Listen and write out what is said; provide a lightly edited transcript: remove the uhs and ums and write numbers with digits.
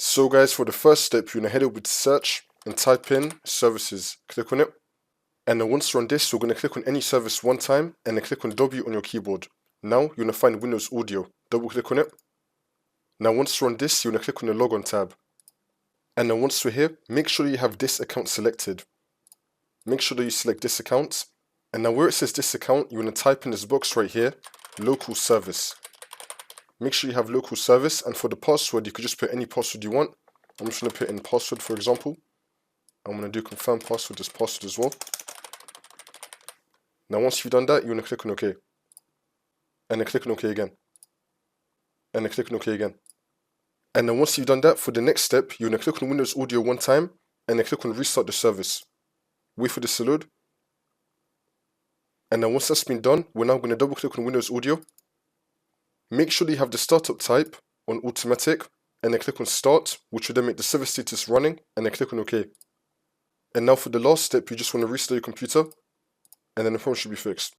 So guys, for the first step, you're going to head over to search and type in services. Click on it. And then once you're on this, you're going to click on any service one time and then click on W on your keyboard. Now you're going to find Windows Audio. Double click on it. Now once you're on this, you're going to click on the Log On tab. And then once you're here, make sure you have this account selected. Make sure that you select this account. And now where it says this account, you're going to type in this box right here, local service. Make sure you have local service, and for the password, you could just put any password you want. I'm just going to put in password, for example. I'm going to do confirm password as password as well. Now once you've done that, you're going to click on OK. And then click on OK again. And then click on OK again. And then once you've done that, for the next step, you're going to click on Windows Audio one time, and then click on Restart the service. Wait for this to load. And then once that's been done, we're now going to double click on Windows Audio. Make sure that you have the startup type on automatic, and then click on start, which will then make the server status running, and then click on OK. And now for the last step, you just want to restart your computer, and then the problem should be fixed.